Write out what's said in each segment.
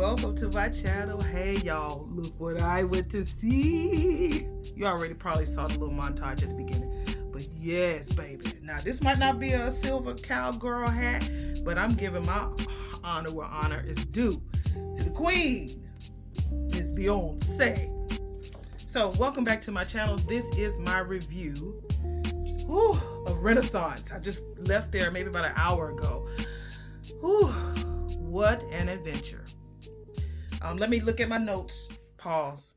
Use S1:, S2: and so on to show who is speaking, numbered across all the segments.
S1: welcome to my channel. Hey y'all, look what I went to see. You already probably saw the little montage at the beginning, but yes, baby. Now this might not be a silver cowgirl hat, but I'm giving my honor where honor is due to the queen, Miss Beyonce. So welcome back to my channel. This is my review of Renaissance. I just left there maybe about an hour ago. What an adventure. Let me look at my notes. Pause.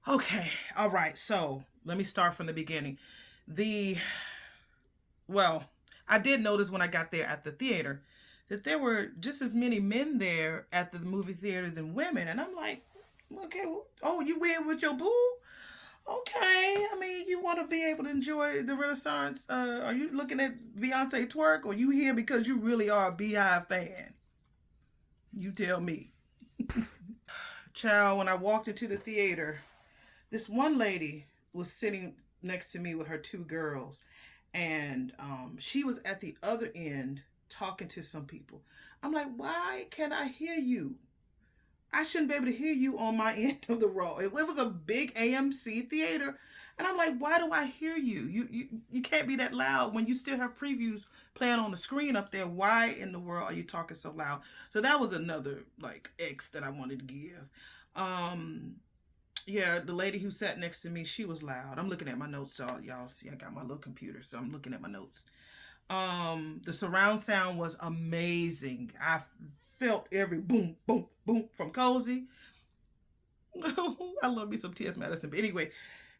S1: Okay. All right. So let me start from the beginning. Well, I did notice when I got there at the theater that there were just as many men there at the movie theater than women. And I'm like, okay, oh, you in with your boo? Okay, I mean, you want to be able to enjoy the Renaissance. Are you looking at Beyonce twerk, or you here because you really are a Beehive fan? You tell me. Child, when I walked into the theater, this one lady was sitting next to me with her two girls, and she was at the other end talking to some people. I'm like, why can't I hear you? I shouldn't be able to hear you on my end of the row. It was a big AMC theater. And I'm like, why do I hear you? You can't be that loud when you still have previews playing on the screen up there. Why in the world are you talking so loud? So that was another like X that I wanted to give. Yeah, the lady who sat next to me, she was loud. I'm looking at my notes, so y'all see I got my little computer, so I'm looking at my notes. The surround sound was amazing. I felt every boom, boom, boom from Cozy. I love me some T.S. Madison. But anyway,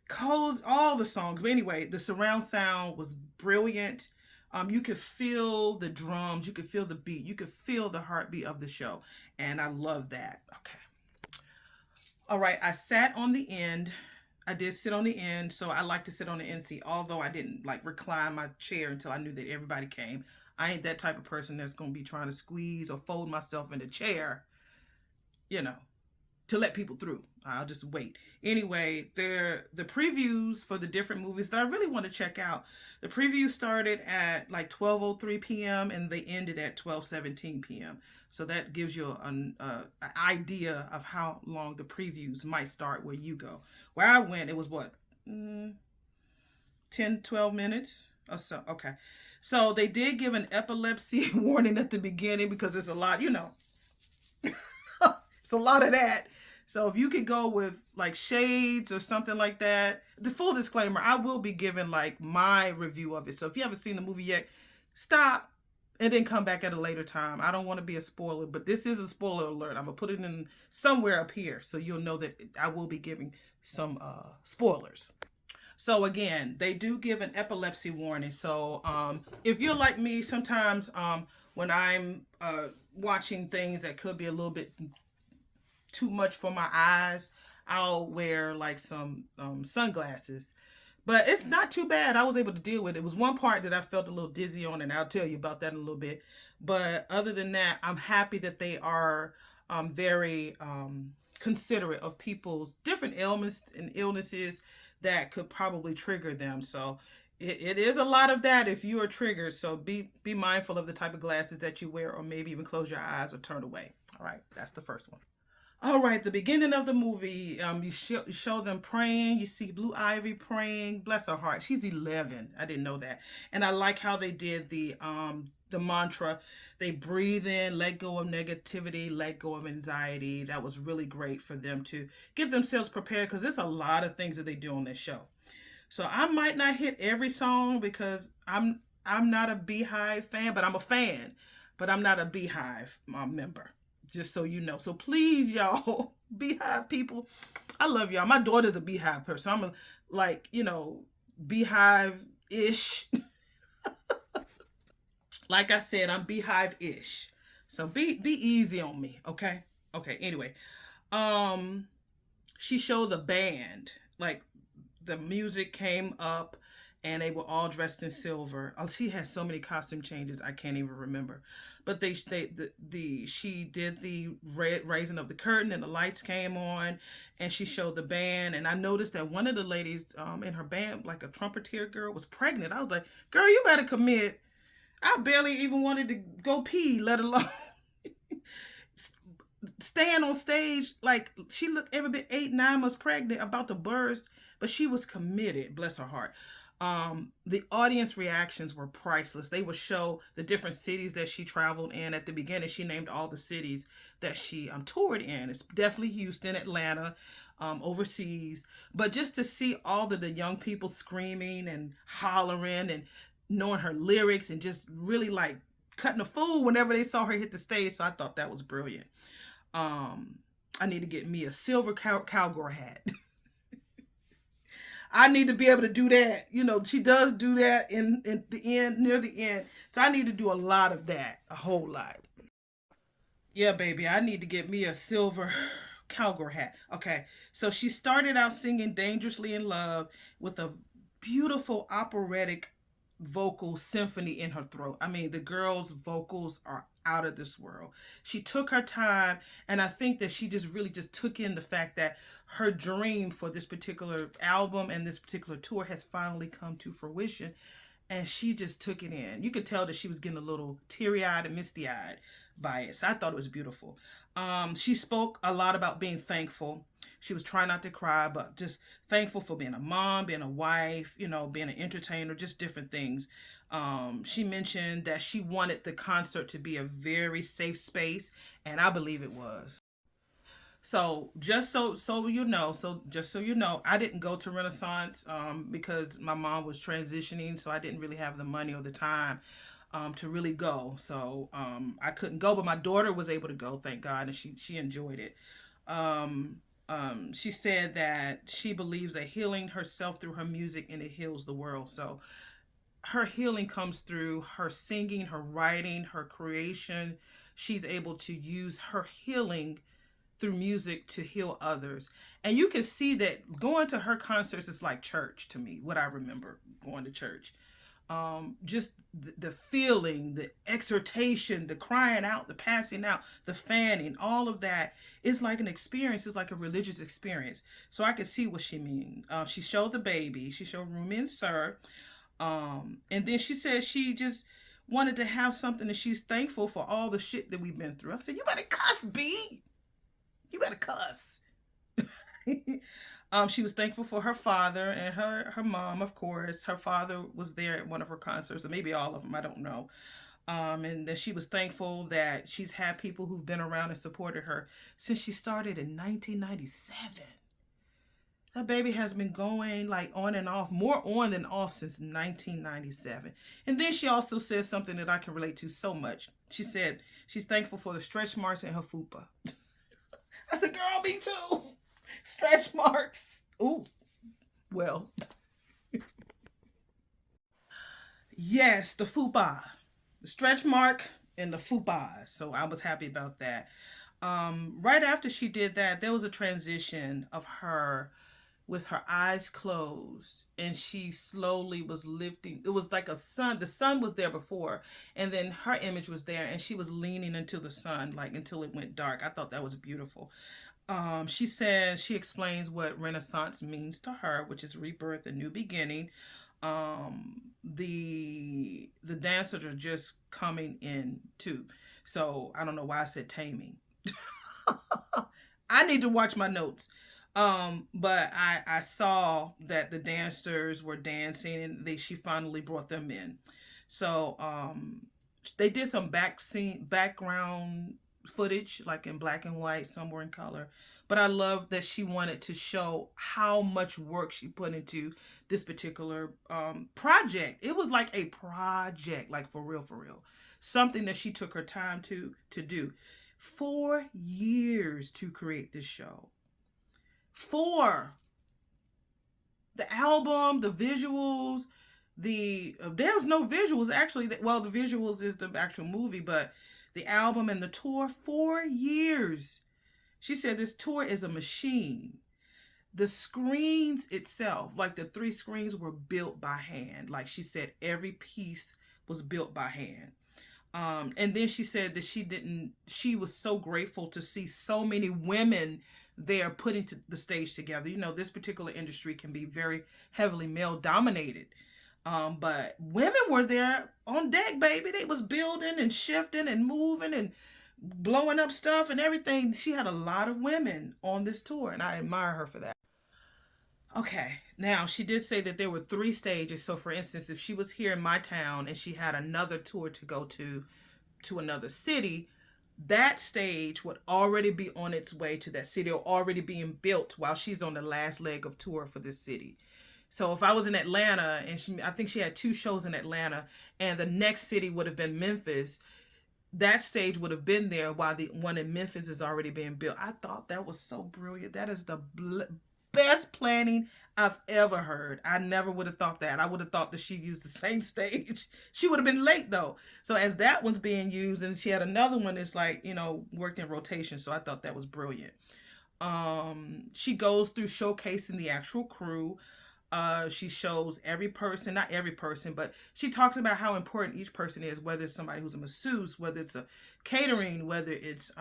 S1: Cozy, all the songs. But anyway, the surround sound was brilliant. You could feel the drums. You could feel the beat. You could feel the heartbeat of the show. And I love that. Okay. All right. I sat on the end. I did sit on the end. So I like to sit on the end seat. Although I didn't like recline my chair until I knew that everybody came. I ain't that type of person that's going to be trying to squeeze or fold myself in a chair, you know, to let people through. I'll just wait. Anyway, the previews for the different movies that I really want to check out. The previews started at like 12:03 p.m. and they ended at 12:17 p.m. So that gives you an idea of how long the previews might start where you go. Where I went, it was what? 10, 12 minutes or so. Okay. So they did give an epilepsy warning at the beginning because it's a lot, you know, it's a lot of that. So if you could go with like shades or something like that, the full disclaimer, I will be giving like my review of it. So if you haven't seen the movie yet, stop and then come back at a later time. I don't want to be a spoiler, but this is a spoiler alert. I'm going to put it in somewhere up here so you'll know that I will be giving some spoilers. So again, they do give an epilepsy warning. So if you're like me, sometimes when I'm watching things that could be a little bit too much for my eyes, I'll wear like some sunglasses. But it's not too bad. I was able to deal with it. It was one part that I felt a little dizzy on, and I'll tell you about that in a little bit. But other than that, I'm happy that they are very considerate of people's different ailments and illnesses that could probably trigger them. So it is a lot of that if you are triggered. So be mindful of the type of glasses that you wear, or maybe even close your eyes or turn away. All right, that's the first one. All right, the beginning of the movie, you show them praying. You see Blue Ivy praying. Bless her heart. She's 11. I didn't know that. And I like how they did the mantra. They breathe in, let go of negativity, let go of anxiety. That was really great for them to get themselves prepared, because there's a lot of things that they do on this show. So I might not hit every song because I'm not a Beehive fan, but I'm a fan. But I'm not a Beehive member. Just so you know. So please, y'all, Beehive people, I love y'all. My daughter's a Beehive person. I'm like, you know, Beehive-ish. Like I said, I'm Beehive-ish. So be easy on me, okay? Okay, anyway. She showed the band. Like, the music came up and they were all dressed in silver. Oh, she has so many costume changes, I can't even remember. But she did the raising of the curtain, and the lights came on, and she showed the band. And I noticed that one of the ladies in her band, like a trumpeter girl, was pregnant. I was like, girl, you better commit. I barely even wanted to go pee, let alone staying on stage like she looked every bit 8, 9 months pregnant, about to burst, but she was committed. Bless her heart. The audience reactions were priceless. They would show the different cities that she traveled in. At the beginning, she named all the cities that she toured in. It's definitely Houston, Atlanta, overseas. But just to see all of the young people screaming and hollering and knowing her lyrics and just really like cutting a fool whenever they saw her hit the stage. So I thought that was brilliant. I need to get me a silver cowgirl hat. I need to be able to do that. You know, she does do that in the end, near the end. So I need to do a lot of that, a whole lot. Yeah, baby, I need to get me a silver cowgirl hat. Okay, so she started out singing Dangerously in Love with a beautiful operatic vocal symphony in her throat. I mean, the girl's vocals are out of this world. She took her time, and I think that she just really just took in the fact that her dream for this particular album and this particular tour has finally come to fruition, and she just took it in. You could tell that she was getting a little teary-eyed and misty-eyed by it. So I thought it was beautiful. She spoke a lot about being thankful. She was trying not to cry, but just thankful for being a mom, being a wife, you know, being an entertainer, just different things. She mentioned that she wanted the concert to be a very safe space, and I believe it was. So just so you know, I didn't go to Renaissance because my mom was transitioning, so I didn't really have the money or the time to really go. So I couldn't go, but my daughter was able to go, thank God, and she enjoyed it. She said that she believes that healing herself through her music and it heals the world. So her healing comes through her singing, her writing, her creation. She's able to use her healing through music to heal others. And you can see that going to her concerts is like church to me, what I remember going to church. Just the feeling, the exhortation, the crying out, the passing out, the fanning, all of that is like an experience. It's like a religious experience. So I could see what she means. She showed the baby. She showed Rumi and Sir. And then she said she just wanted to have something and she's thankful for all the shit that we've been through. I said, you better cuss, B. You better cuss. She was thankful for her father and her mom, of course. Her father was there at one of her concerts, or maybe all of them, I don't know. And that she was thankful that she's had people who've been around and supported her since she started in 1997. That baby has been going like on and off, more on than off since 1997. And then she also said something that I can relate to so much. She said she's thankful for the stretch marks in her fupa. I said, girl, me too. Stretch marks. Ooh, well. Yes, the fupa. The stretch mark and the fupa. So I was happy about that. Right after she did that, there was a transition of her with her eyes closed and she slowly was lifting. It was like a sun. The sun was there before and then her image was there and she was leaning into the sun like until it went dark. I thought that was beautiful. She says she explains what Renaissance means to her, which is rebirth, a new beginning. The dancers are just coming in too. So I don't know why I said taming. I need to watch my notes. But I saw that the dancers were dancing and she finally brought them in. So they did some background footage, like in black and white, some were in color. But I love that she wanted to show how much work she put into this particular project. It was like a project, like for real, for real. Something that she took her time to do. 4 years to create this show. 4. The album, the visuals, there's no visuals actually. Well, the visuals is the actual movie, but the album and the tour, 4 years. She said this tour is a machine. The screens itself, like the 3 screens were built by hand. Like she said, every piece was built by hand. And then she said that she was so grateful to see so many women there putting the stage together. You know, this particular industry can be very heavily male dominated. But women were there on deck, baby. They was building and shifting and moving and blowing up stuff and everything. She had a lot of women on this tour, and I admire her for that. Okay, now she did say that there were three stages. So, for instance, if she was here in my town and she had another tour to go to another city, that stage would already be on its way to that city or already being built while she's on the last leg of tour for this city. So if I was in Atlanta and I think she had two shows in Atlanta, and the next city would have been Memphis, that stage would have been there while the one in Memphis is already being built. I thought that was so brilliant. That is the best planning I've ever heard. I never would have thought that. I would have thought that she used the same stage. She would have been late though. So as that one's being used, and she had another one that's like, worked in rotation. So I thought that was brilliant. She goes through showcasing the actual crew. She shows every person, not every person, but she talks about how important each person is, whether it's somebody who's a masseuse, whether it's a catering, whether it's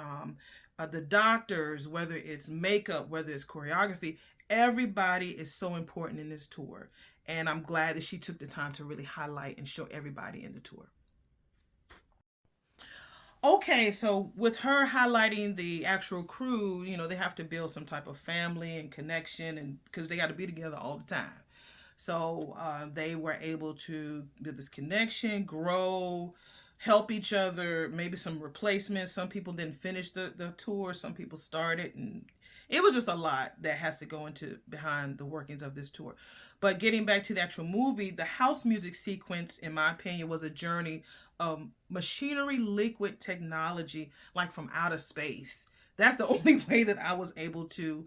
S1: the doctors, whether it's makeup, whether it's choreography. Everybody is so important in this tour. And I'm glad that she took the time to really highlight and show everybody in the tour. Okay, so with her highlighting the actual crew, they have to build some type of family and connection, and because they got to be together all the time. So they were able to build this connection, grow, help each other, maybe some replacements. Some people didn't finish the tour, some people started, and it was just a lot that has to go into behind the workings of this tour. But getting back to the actual movie, the house music sequence, in my opinion, was a journey of machinery, liquid technology, like from outer space. That's the only way that I was able to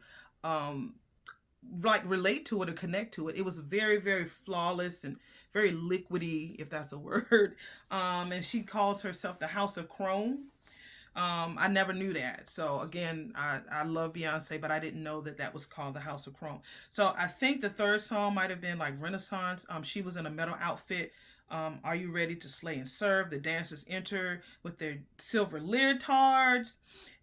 S1: like relate to it or connect to it. It was very, very flawless and very liquidy, if that's a word. And she calls herself the House of Chrome. I never knew that. So again, I love Beyonce, but I didn't know that that was called the House of Chrome. So I think the third song might have been like Renaissance. She was in a metal outfit. Are you ready to slay and serve? The dancers enter with their silver leotards,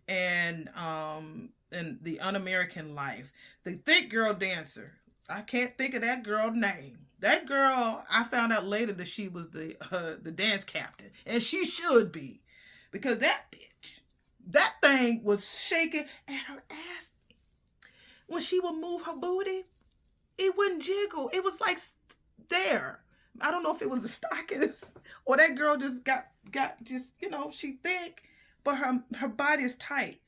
S1: and the un-American life. The thick girl dancer. I can't think of that girl's name. That girl, I found out later that she was the dance captain, and she should be, because that bitch, that thing was shaking, and her ass, when she would move her booty, it wouldn't jiggle. It was like there. I don't know if it was the stockings or that girl just got just, she thick, but her body is tight.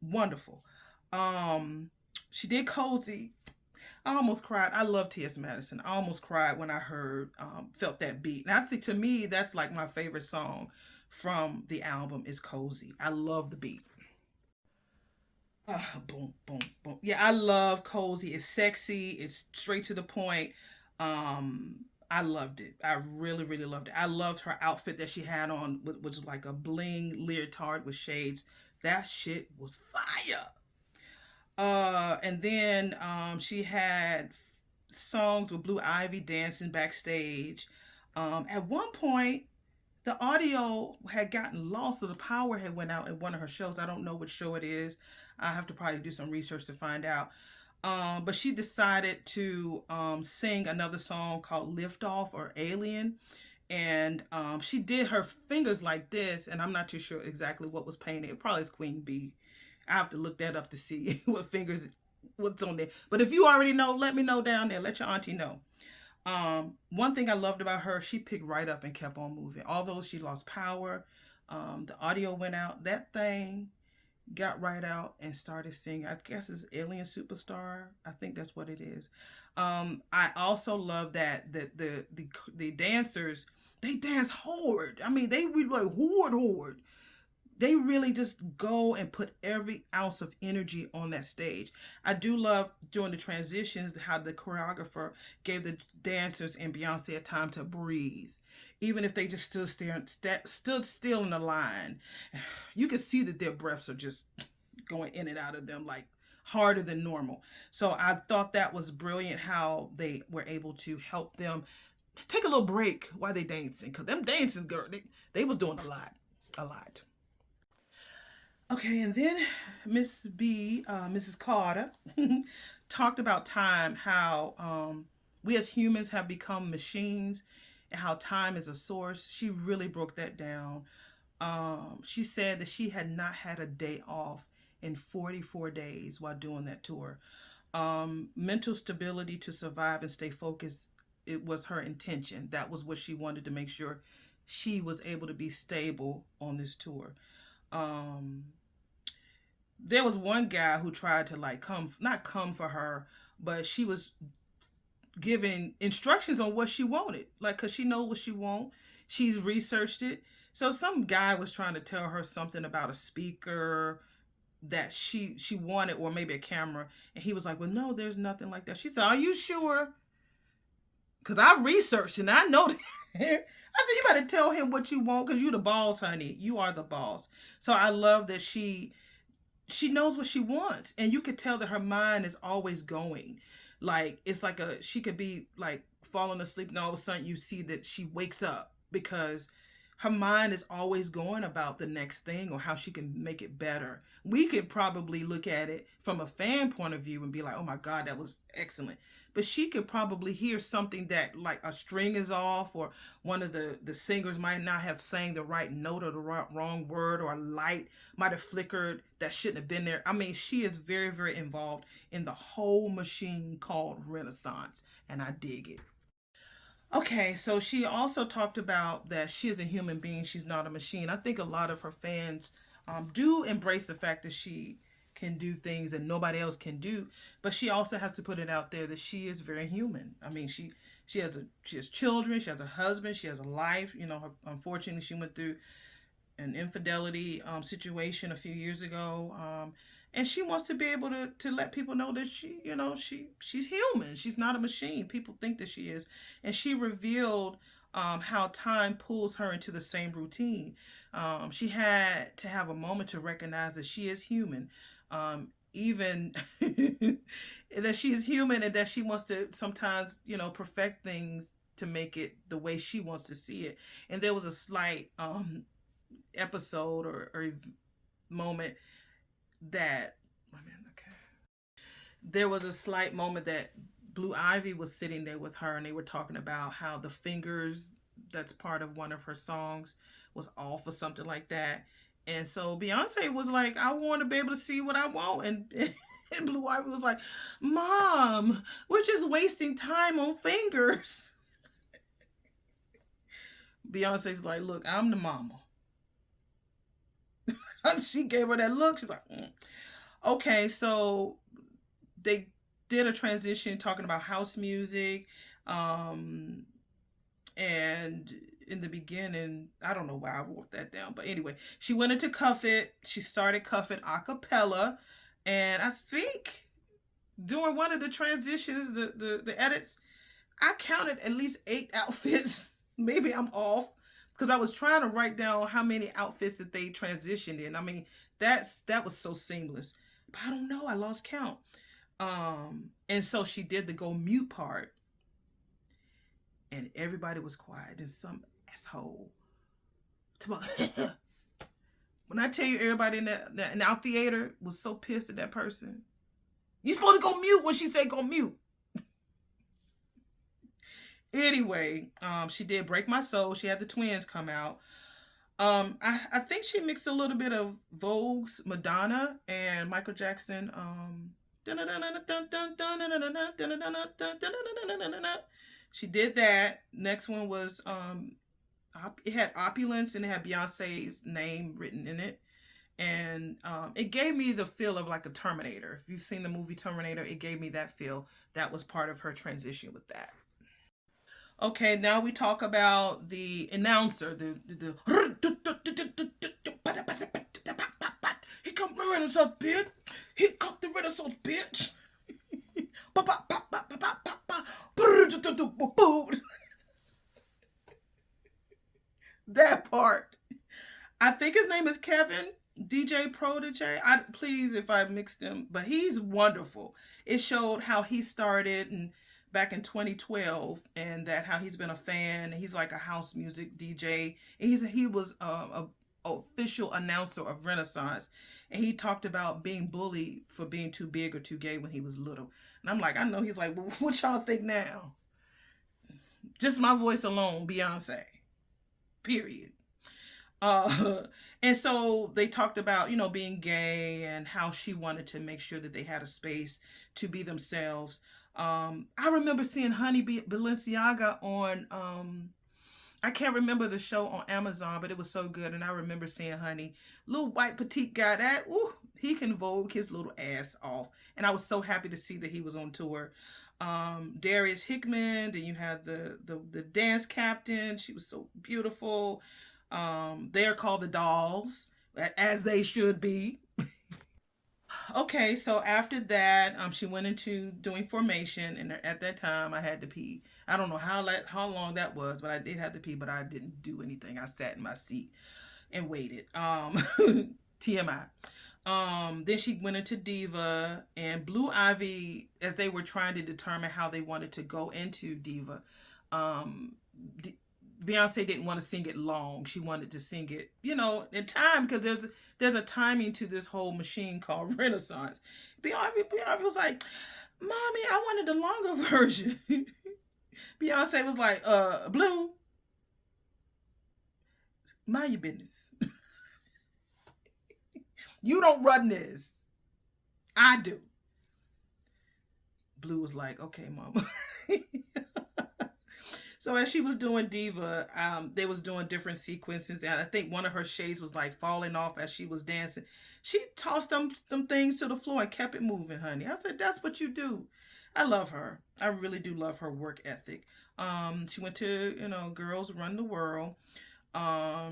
S1: Wonderful. She did Cozy. I almost cried. I love T.S. Madison. I almost cried when I felt that beat. And I think, to me, that's like my favorite song from the album is Cozy. I love the beat. Boom, boom, boom. Yeah, I love Cozy. It's sexy. It's straight to the point. I loved it. I really, really loved it. I loved her outfit that she had on, which was like a bling leotard with shades. That shit was fire. And then she had songs with Blue Ivy dancing backstage. At one point, the audio had gotten lost, so the power had went out in one of her shows. I don't know which show it is. I have to probably do some research to find out. But she decided to sing another song called Lift Off or Alien. And she did her fingers like this, and I'm not too sure exactly what was painted. It probably is Queen Bey. I have to look that up to see what's on there. But if you already know, let me know down there. Let your auntie know. One thing I loved about her, she picked right up and kept on moving. Although she lost power, the audio went out. That thing got right out and started singing. I guess it's Alien Superstar. I think that's what it is. I also love that the dancers, they dance hard. I mean, they really like hard. They really just go and put every ounce of energy on that stage. I do love during the transitions how the choreographer gave the dancers and Beyonce a time to breathe. Even if they just stood still in the line, you could see that their breaths are just going in and out of them like harder than normal. So I thought that was brilliant how they were able to help them take a little break while they dancing. Because them dancing, girl, they was doing a lot. Okay, and then Miss B, Mrs. Carter, talked about time, how we as humans have become machines, and how time is a source. She really broke that down. She said that she had not had a day off in 44 days while doing that tour. Mental stability to survive and stay focused, it was her intention. That was what she wanted to make sure she was able to be stable on this tour. Um, there was one guy who tried to like not come for her, but she was giving instructions on what she wanted, like because she knows what she wants. She's researched it. So some guy was trying to tell her something about a speaker that she wanted, or maybe a camera, and he was like, well, no, there's nothing like that. She said, are you sure? Because I researched and I know that. I said, you better tell him what you want, because you the boss, honey. You are the boss. So I love that she knows what she wants, and you could tell that her mind is always going. Like it's like she could be like falling asleep, and all of a sudden you see that she wakes up because her mind is always going about the next thing or how she can make it better. We could probably look at it from a fan point of view and be like, oh my God, that was excellent. But she could probably hear something that like a string is off, or one of the singers might not have sang the right note or the wrong word, or a light might have flickered that shouldn't have been there. I mean, she is very, very involved in the whole machine called Renaissance, and I dig it. Okay, so she also talked about that she is a human being. She's not a machine. I think a lot of her fans do embrace the fact that she can do things that nobody else can do, but she also has to put it out there that she is very human. I mean, she has children, she has a husband, she has a life. You know, unfortunately, she went through an infidelity situation a few years ago, and she wants to be able to let people know that she's human. She's not a machine. People think that she is, and she revealed how time pulls her into the same routine. She had to have a moment to recognize that she is human, even that she is human, and that she wants to sometimes perfect things to make it the way she wants to see it. And there was a slight episode or moment that okay, there was a slight moment that Blue Ivy was sitting there with her, and they were talking about how the fingers that's part of one of her songs was off or something like that. And so Beyonce was like, I want to be able to see what I want. And Blue Ivy was like, Mom, we're just wasting time on fingers. Beyonce's like, look, I'm the mama. She gave her that look. She was like, okay, so they did a transition talking about house music. And in the beginning, I don't know why I wrote that down, but anyway, she went into Cuff It. She started Cuff It a cappella. And I think during one of the transitions, the edits, I counted at least 8 outfits. Maybe I'm off, because I was trying to write down how many outfits that they transitioned in. I mean, that was so seamless. But I don't know. I lost count. And so she did the go mute part, and everybody was quiet. And some asshole, when I tell you, everybody in our theater was so pissed at that person. You supposed to go mute when she said go mute. Anyway, she did Break My Soul. She had the twins come out. I think she mixed a little bit of Vogue's Madonna and Michael Jackson. She did that. Next one was it had Opulence, and it had Beyonce's name written in it. And it gave me the feel of like a Terminator. If you've seen the movie Terminator, it gave me that feel. That was part of her transition with that. Okay, now we talk about the announcer. He come the Renaissance bitch. He come the Renaissance bitch. That part. I think his name is Kevin, DJ Prodj. Please, if I mixed him, but he's wonderful. It showed how he started and back in 2012, and that how he's been a fan. He's like a house music DJ. He was a official announcer of Renaissance, and he talked about being bullied for being too big or too gay when he was little. And I'm like, I know. He's like, well, what y'all think now? Just my voice alone, Beyonce. Period. Uh, and so they talked about, you know, being gay and how she wanted to make sure that they had a space to be themselves. I remember seeing Balenciaga on, I can't remember the show on Amazon, but it was so good. And I remember seeing Honey, little white petite guy that, ooh, he can vogue his little ass off. And I was so happy to see that he was on tour. Darius Hickman, then you had the dance captain. She was so beautiful. They're called the Dolls, as they should be. Okay, so after that, she went into doing formation, and at that time, I had to pee. I don't know how long that was, but I did have to pee, but I didn't do anything. I sat in my seat and waited. TMI. Then she went into Diva, and Blue Ivy, as they were trying to determine how they wanted to go into Diva, um, Beyonce didn't want to sing it long. She wanted to sing it, you know, in time, because there's a timing to this whole machine called Renaissance. Beyonce was like, "Mommy, I wanted the longer version." Beyonce was like, Blue, mind your business. You don't run this. I do." Blue was like, "Okay, Mama." So as she was doing Diva, they was doing different sequences, and I think one of her shades was like falling off as she was dancing. She tossed them things to the floor and kept it moving, honey. I said, "That's what you do." I love her. I really do love her work ethic. She went to, you know, Girls Run the World.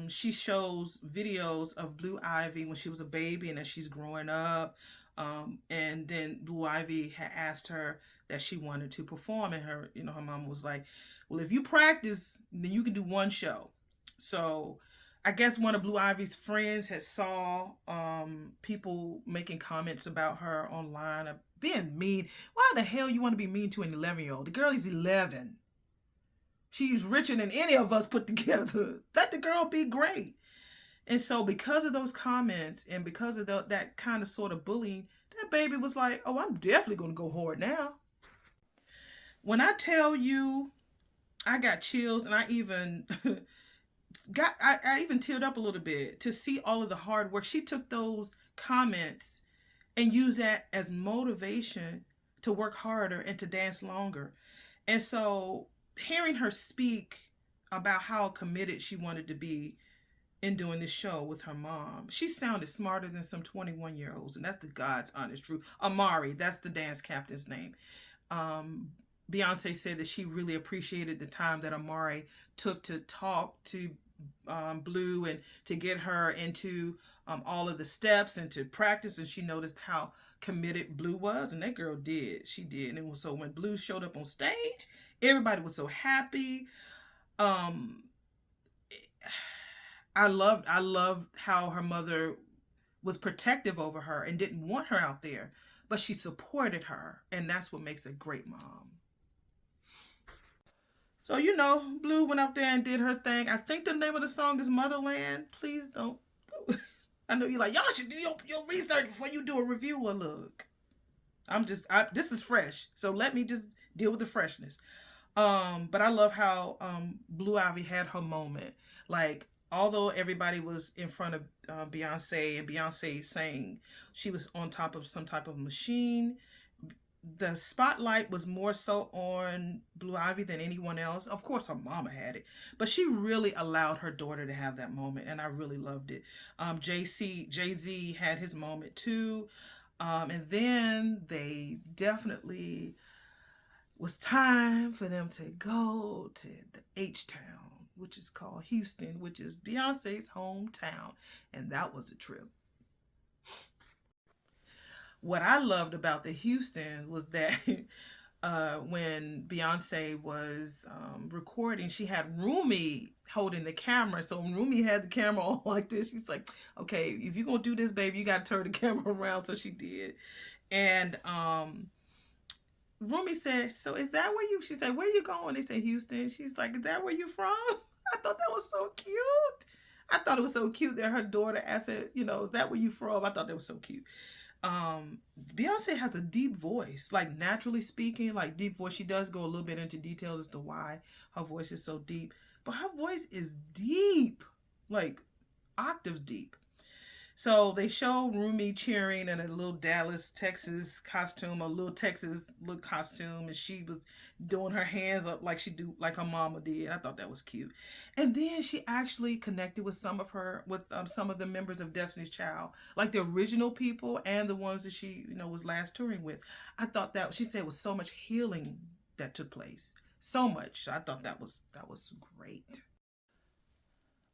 S1: She shows videos of Blue Ivy when she was a baby and as she's growing up. And then Blue Ivy had asked her that she wanted to perform, and her, you know, her mom was like, "Well, if you practice, then you can do one show." So I guess one of Blue Ivy's friends had saw people making comments about her online of being mean. Why the hell you want to be mean to an 11-year-old? The girl is 11. She's richer than any of us put together. Let the girl be great. And so because of those comments and because of that kind of sort of bullying, that baby was like, "Oh, I'm definitely going to go hard now." When I tell you, I got chills, and I even I even teared up a little bit to see all of the hard work. She took those comments and used that as motivation to work harder and to dance longer. And so hearing her speak about how committed she wanted to be in doing this show with her mom, she sounded smarter than some 21-year-olds, and that's the God's honest truth. Amari, that's the dance captain's name. Beyonce said that she really appreciated the time that Amari took to talk to Blue and to get her into all of the steps and to practice, and she noticed how committed Blue was, and that girl did. She did. And it was, so when Blue showed up on stage, everybody was so happy. Um, I loved how her mother was protective over her and didn't want her out there, but she supported her, and that's what makes a great mom. So, you know, Blue went up there and did her thing. I think the name of the song is Motherland. Please don't. I know you're like, y'all should do your research before you do a review. Or look, this is fresh, so let me just deal with the freshness. But I love how Blue Ivy had her moment. Like, although everybody was in front of Beyonce, and Beyonce saying she was on top of some type of machine, the spotlight was more so on Blue Ivy than anyone else. Of course, her mama had it, but she really allowed her daughter to have that moment, and I really loved it. Jay-Z had his moment too, and then they definitely was time for them to go to the H-Town, which is called Houston, which is Beyonce's hometown, and that was a trip. What I loved about the Houston was that when Beyonce was recording, she had Rumi holding the camera. So when Rumi had the camera on like this, she's like, "Okay, if you're gonna do this, baby, you gotta turn the camera around." So she did. And Rumi said, "So is that where you?" She said, "Where you going?" They said, "Houston." She's like, "Is that where you from?" I thought that was so cute. I thought it was so cute that her daughter asked, "You know, is that where you from?" I thought that was so cute. Beyonce has a deep voice, like naturally speaking, like deep voice. She does go a little bit into details as to why her voice is so deep, but her voice is deep. Like, octaves deep. So they show Rumi cheering in a little Dallas, Texas costume, a little Texas look costume, and she was doing her hands up like she do like her mama did. I thought that was cute. And then she actually connected with some of the members of Destiny's Child, like the original people and the ones that she was last touring with. I thought that she said was so much healing that took place, so much. I thought that was great.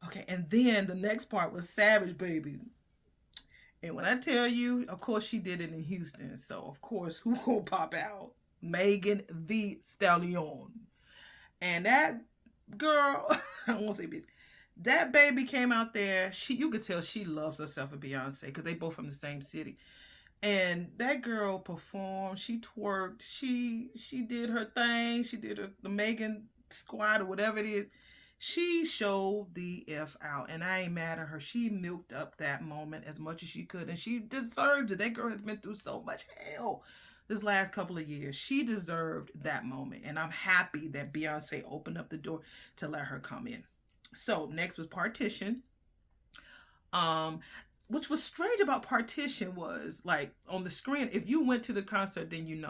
S1: Okay, and then the next part was Savage Baby. And when I tell you, of course, she did it in Houston. So, of course, who gonna pop out? Megan the Stallion. And that girl, I won't say bitch, that baby came out there. You could tell she loves herself a Beyonce because they both from the same city. And that girl performed. She twerked. She did her thing. She did the Megan squat or whatever it is. She showed the F out, and I ain't mad at her. She milked up that moment as much as she could, and she deserved it. That girl has been through so much hell this last couple of years. She deserved that moment, and I'm happy that Beyonce opened up the door to let her come in. So next was Partition. Which was strange about Partition was like on the screen, if you went to the concert, then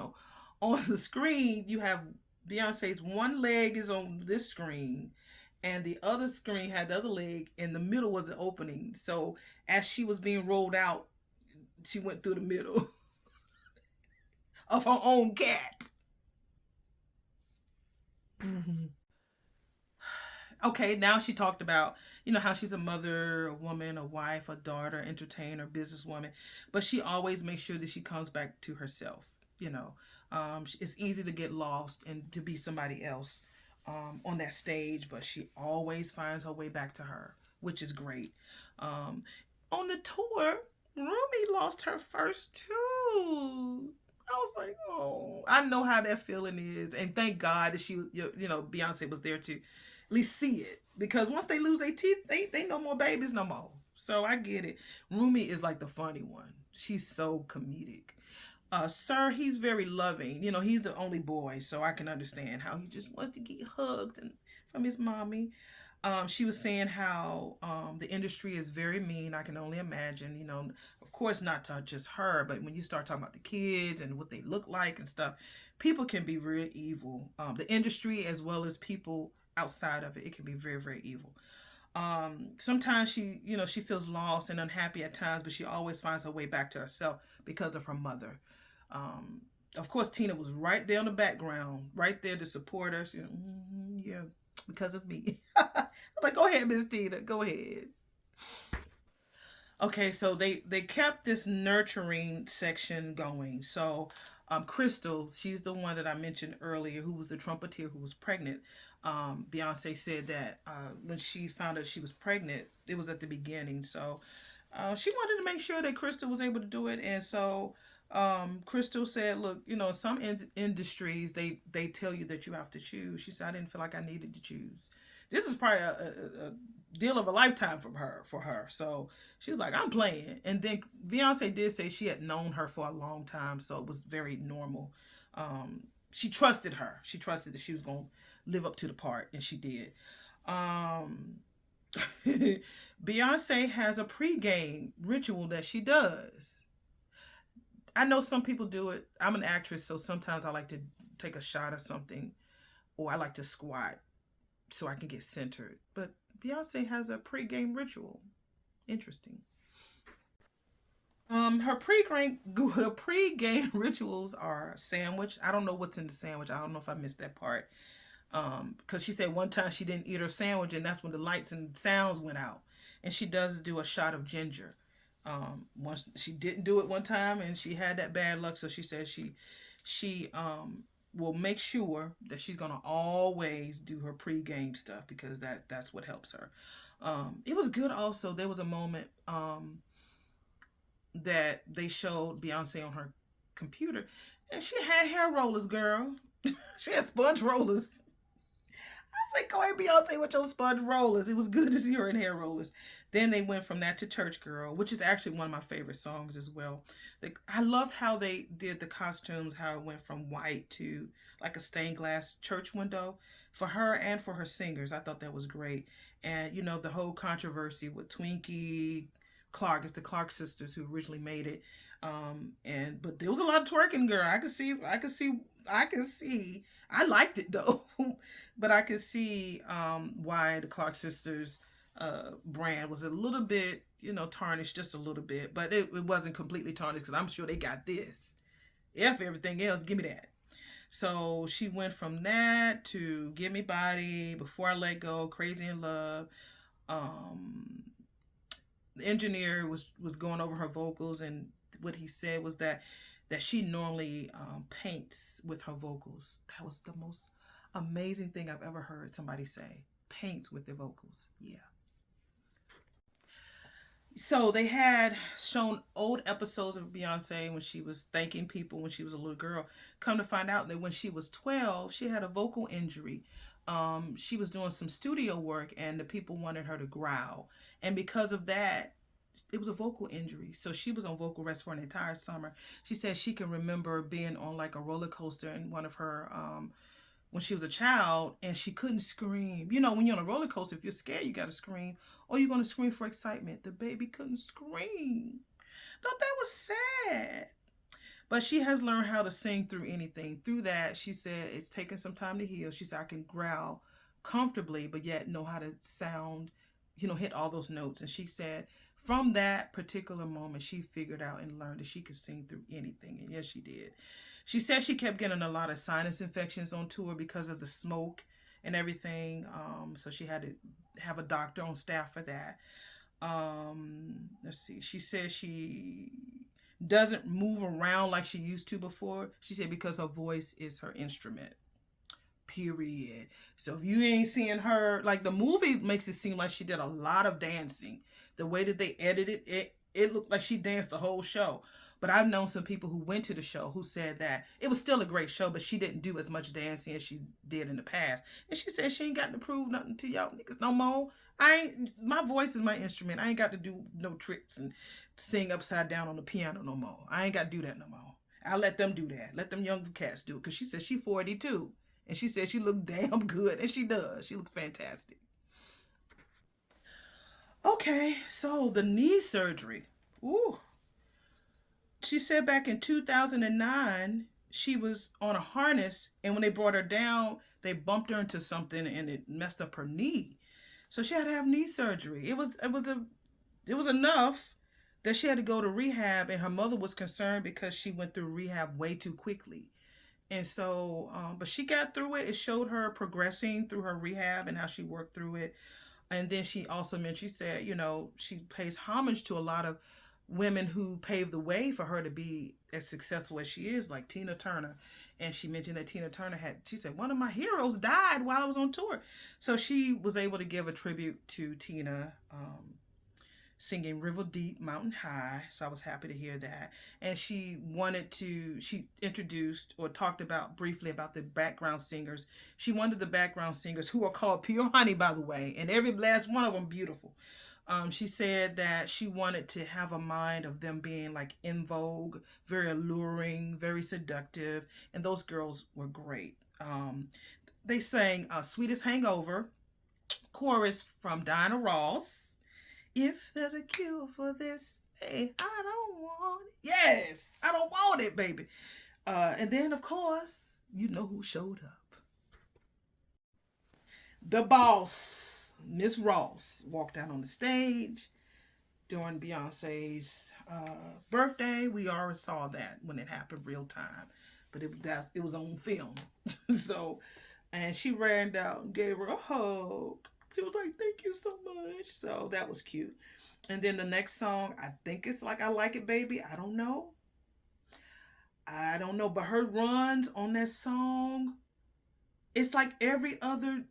S1: on the screen you have Beyonce's one leg is on this screen and the other screen had the other leg. In the middle was the opening. So as she was being rolled out, she went through the middle of her own cat. Mm-hmm. Okay, now she talked about, how she's a mother, a woman, a wife, a daughter, entertainer, businesswoman, but she always makes sure that she comes back to herself. It's easy to get lost and to be somebody else on that stage, but she always finds her way back to her, which is great. On the tour, Rumi lost her first two. I was like, oh, I know how that feeling is, and thank God that Beyonce was there to at least see it, because once they lose their teeth, they no more babies no more. So I get it. Rumi is like the funny one. She's so comedic. Sir, he's very loving. He's the only boy, so I can understand how he just wants to get hugged from his mommy. She was saying how the industry is very mean. I can only imagine, of course, not to just her, but when you start talking about the kids and what they look like and stuff, people can be very evil. The industry, as well as people outside of it, it can be very, very evil. Sometimes she feels lost and unhappy at times, but she always finds her way back to herself because of her mother. Of course, Tina was right there in the background, right there to support her. Yeah, because of me. I'm like, go ahead, Miss Tina, go ahead. Okay, so they kept this nurturing section going. So Crystal, she's the one that I mentioned earlier, who was the trumpeter who was pregnant. Beyonce said that when she found out she was pregnant, it was at the beginning. So she wanted to make sure that Crystal was able to do it. And so Crystal said, look, some industries, they tell you that you have to choose. She said, I didn't feel like I needed to choose. This is probably a deal of a lifetime for her. So she was like, I'm playing. And then Beyonce did say she had known her for a long time, so it was very normal. She trusted her. She trusted that she was going to live up to the part, and she did. Beyonce has a pregame ritual that she does. I know some people do it. I'm an actress, so sometimes I like to take a shot or something, or I like to squat so I can get centered. But Beyonce has a pregame ritual. Interesting. Her pregame rituals are a sandwich. I don't know what's in the sandwich. I don't know if I missed that part. Because she said one time she didn't eat her sandwich, and that's when the lights and sounds went out. And she does do a shot of ginger. Once she didn't do it one time, and she had that bad luck, so she said she will make sure that she's gonna always do her pregame stuff, because that's what helps her. It was good. Also, there was a moment that they showed Beyonce on her computer, and she had hair rollers, girl. She had sponge rollers. I was like, go ahead, Beyonce, with your sponge rollers. It was good to see her in hair rollers. Then they went from that to Church Girl, which is actually one of my favorite songs as well. I loved how they did the costumes, how it went from white to like a stained glass church window for her and for her singers. I thought that was great. And you know the whole controversy with Twinkie Clark. It's the Clark sisters who originally made it. And but there was a lot of twerking, girl. I could see. I liked it though, but I could see why the Clark sisters brand was a little bit, tarnished just a little bit, but it wasn't completely tarnished because I'm sure they got this. F everything else, give me that. So she went from that to Give Me Body, Before I Let Go, Crazy in Love. Um, the engineer was going over her vocals, and what he said was that she normally paints with her vocals. That was the most amazing thing I've ever heard somebody say. Paints with their vocals. Yeah. So they had shown old episodes of Beyonce when she was thanking people when she was a little girl. Come to find out that when she was 12, she had a vocal injury. She was doing some studio work and the people wanted her to growl. And because of that, it was a vocal injury. So she was on vocal rest for an entire summer. She said she can remember being on like a roller coaster in one of her when she was a child and she couldn't scream. You know, when you're on a roller coaster, if you're scared, you got to scream or you're going to scream for excitement. The baby couldn't scream. Thought that was sad. But she has learned how to sing through anything. Through that, she said it's taken some time to heal. She said I can growl comfortably, but yet know how to sound, hit all those notes. And she said from that particular moment, she figured out and learned that she could sing through anything. And yes, she did. She said she kept getting a lot of sinus infections on tour because of the smoke and everything. So she had to have a doctor on staff for that. Let's see. She said she doesn't move around like she used to before. She said because her voice is her instrument. Period. So if you ain't seeing her, like the movie makes it seem like she did a lot of dancing. The way that they edited it looked like she danced the whole show. But I've known some people who went to the show who said that it was still a great show, but she didn't do as much dancing as she did in the past. And she said she ain't got to prove nothing to y'all niggas no more. My voice is my instrument. I ain't got to do no tricks and sing upside down on the piano no more. I ain't got to do that no more. I'll let them do that. Let them young cats do it. Because she said she 42. And she said she looked damn good. And she does. She looks fantastic. Okay, so the knee surgery. Ooh. She said back in 2009, she was on a harness, and when they brought her down, they bumped her into something, and it messed up her knee. So she had to have knee surgery. It was enough that she had to go to rehab, and her mother was concerned because she went through rehab way too quickly. And so, but she got through it. It showed her progressing through her rehab and how she worked through it. And then she also mentioned, she said, she pays homage to a lot of women who paved the way for her to be as successful as she is, like Tina Turner. And she mentioned that Tina Turner she said, one of my heroes died while I was on tour. So she was able to give a tribute to Tina, singing River Deep, Mountain High. So I was happy to hear that. And she introduced or talked about briefly about the background singers. She wanted the background singers, who are called Pure Honey, by the way, and every last one of them beautiful. She said that she wanted to have a mind of them being like in vogue, very alluring, very seductive, and those girls were great. They sang Sweetest Hangover, chorus from Diana Ross. If there's a cure for this, hey, I don't want it. Yes, I don't want it, baby. And then, of course, you know who showed up. The boss, Miss Ross, walked out on the stage during Beyonce's birthday. We already saw that when it happened real time, but it was on film. So, and she ran out and gave her a hug. She was like, thank you so much. So that was cute. And then the next song, I think it's like I Like It Baby. I don't know. But her runs on that song, it's like every other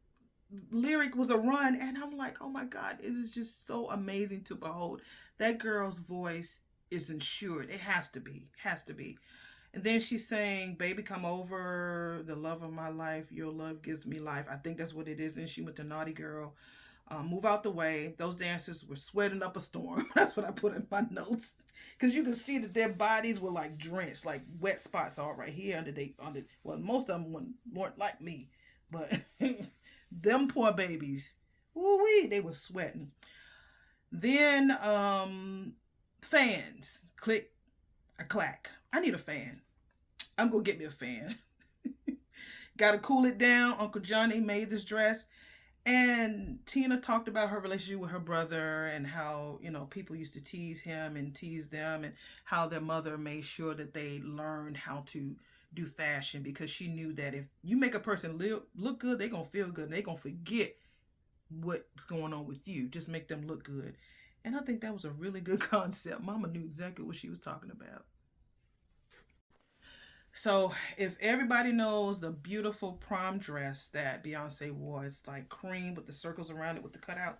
S1: lyric was a run. And I'm like, oh my God, it is just so amazing to behold. That girl's voice is insured. It has to be. Has to be. And then she sang, Baby Come Over, The Love of My Life, Your Love Gives Me Life. I think that's what it is. And she went to Naughty Girl, Move Out the Way. Those dancers were sweating up a storm. That's what I put in my notes. Because you can see that their bodies were like drenched, like wet spots all right here well, most of them weren't like me. But them poor babies, Ooh-wee, they was sweating. Then fans. Click, a clack. I need a fan. I'm gonna get me a fan. Gotta cool it down. Uncle Johnny made this dress. And Tina talked about her relationship with her brother and how, people used to tease him and tease them, and how their mother made sure that they learned how to do fashion, because she knew that if you make a person look good, they're going to feel good and they're going to forget what's going on with you. Just make them look good. And I think that was a really good concept. Mama knew exactly what she was talking about. So if everybody knows the beautiful prom dress that Beyonce wore, it's like cream with the circles around it with the cutouts.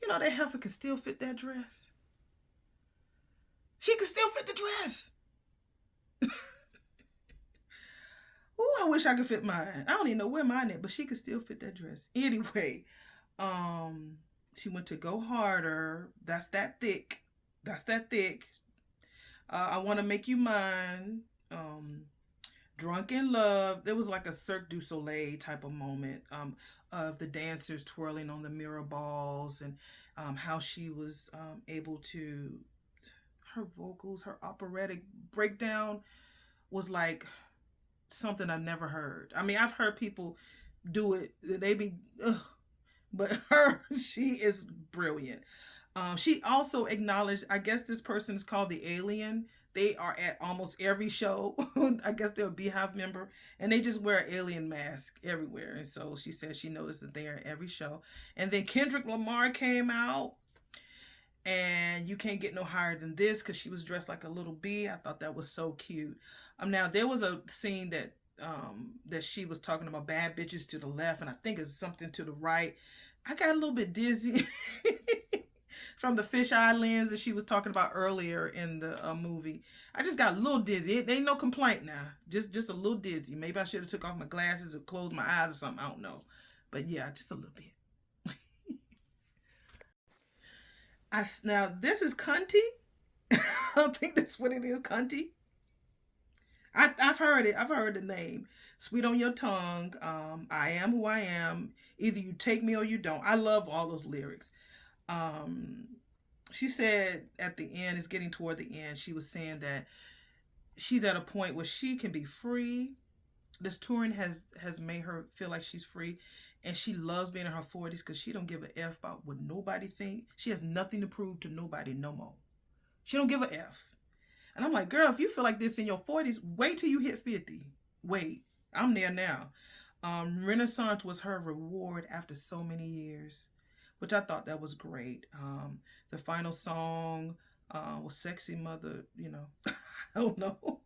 S1: That heifer can still fit that dress. She can still fit the dress. Oh, I wish I could fit mine. I don't even know where mine is, but she could still fit that dress. Anyway, she went to Go Harder. That's that thick. That's that thick. I Want to Make You Mine. Drunk in Love. There was like a Cirque du Soleil type of moment of the dancers twirling on the mirror balls, and how she was able to, her vocals, her operatic breakdown was like something I've never heard. I mean, I've heard people do it. They be, ugh, but she is brilliant. She also acknowledged, I guess this person is called the Alien. They are at almost every show. I guess they're a Beehive member, and they just wear an alien mask everywhere. And so she said she noticed that they are at every show. And then Kendrick Lamar came out, and You Can't Get No Higher Than This, because she was dressed like a little bee. I thought that was so cute. Now there was a scene that she was talking about bad bitches to the left, and I think it's something to the right. I got a little bit dizzy from the fisheye lens that she was talking about earlier in the movie. I just got a little dizzy. It ain't no complaint now. Just a little dizzy. Maybe I should have took off my glasses or closed my eyes or something. I don't know. But yeah, just a little bit. Now this is cunty. I think that's what it is, cunty. I've heard it. I've heard the name. Sweet on Your Tongue. I Am Who I Am. Either You Take Me or You Don't. I love all those lyrics. She said at the end, it's getting toward the end, she was saying that she's at a point where she can be free. This touring has made her feel like she's free, and she loves being in her 40s because she don't give a F about what nobody think. She has nothing to prove to nobody no more. She don't give a F. And I'm like, girl, if you feel like this in your 40s, wait till you hit 50. Wait, I'm there now. Renaissance was her reward after so many years, which I thought that was great. The final song was Sexy Mother, I don't know.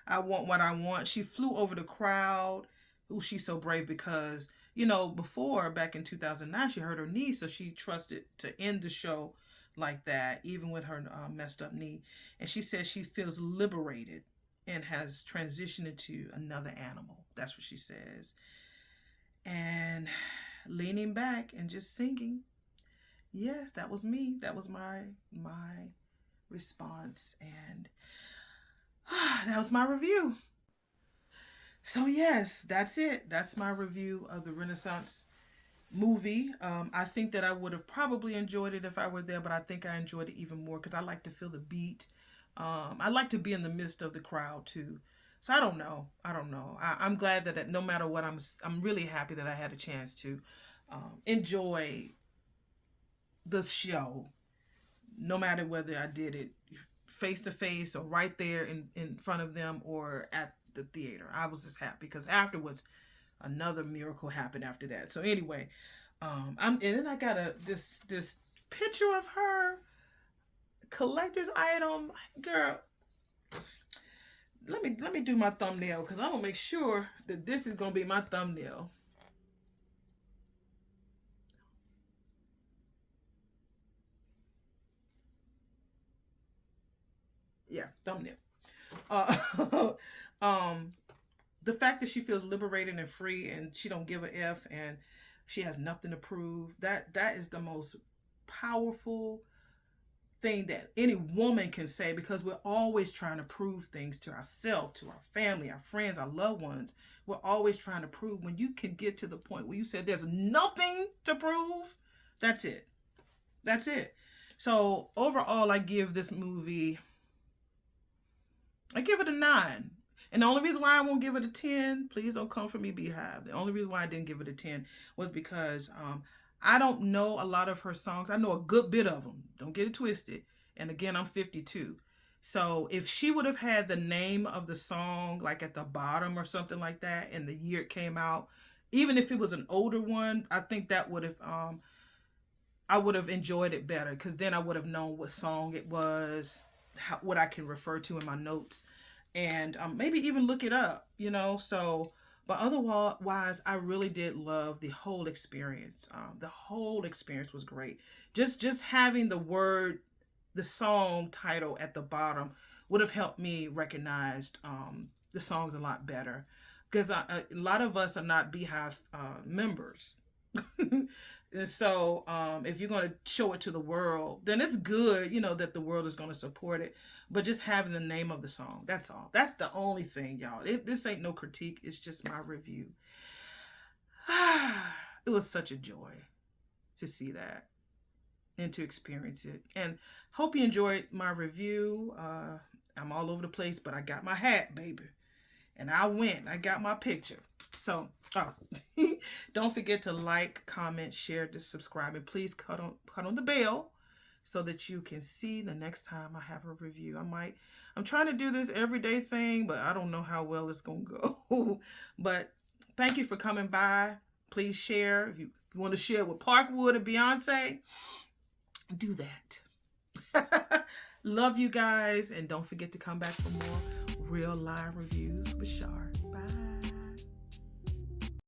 S1: I Want What I Want. She flew over the crowd. Ooh, she's so brave because, before, back in 2009, she hurt her knee, so she trusted to end the show like that, even with her messed up knee. And she says she feels liberated and has transitioned into another animal. That's what she says. And leaning back and just singing. Yes, that was me. That was my response. And that was my review. So yes, that's it. That's my review of the Renaissance movie. I think that I would have probably enjoyed it if I were there, but I think I enjoyed it even more because I like to feel the beat. I like to be in the midst of the crowd too. So I don't know. I'm glad that no matter what, I'm really happy that I had a chance to enjoy the show, no matter whether I did it face to face or right there in front of them or at the theater. I was just happy because afterwards, another miracle happened after that. So anyway, and then I got this picture of her, collector's item. Girl, let me do my thumbnail because I'm gonna make sure that this is gonna be my thumbnail. Yeah, thumbnail. The fact that she feels liberated and free and she don't give a F and she has nothing to prove, that is the most powerful thing that any woman can say, because we're always trying to prove things to ourselves, to our family, our friends, our loved ones. We're always trying to prove. When you can get to the point where you said there's nothing to prove, That's it. That's it. So overall, I give this movie, I give it a 9. And the only reason why I won't give it a 10, please don't come for me, Beehive. The only reason why I didn't give it a 10 was because I don't know a lot of her songs. I know a good bit of them. Don't get it twisted. And again, I'm 52. So if she would have had the name of the song like at the bottom or something like that and the year it came out, even if it was an older one, I think that would have I would have enjoyed it better, because then I would have known what song it was, what I can refer to in my notes, and maybe even look it up, you know. So, but otherwise, I really did love the whole experience. The whole experience was great. Just having the song title at the bottom would have helped me recognize the songs a lot better, because a lot of us are not Beehive members. And so if you're going to show it to the world, then it's good, you know, that the world is going to support it. But just having the name of the song, that's all. That's the only thing, y'all. This ain't no critique. It's just my review. It was such a joy to see that and to experience it. And hope you enjoyed my review. I'm all over the place, but I got my hat, baby. And I got my picture. So, don't forget to like, comment, share, subscribe, and please cut on the bell so that you can see the next time I have a review. I'm trying to do this everyday thing, but I don't know how well it's going to go. But thank you for coming by. Please share. If you want to share with Parkwood and Beyonce, do that. Love you guys, and don't forget to come back for more real live reviews with Shar.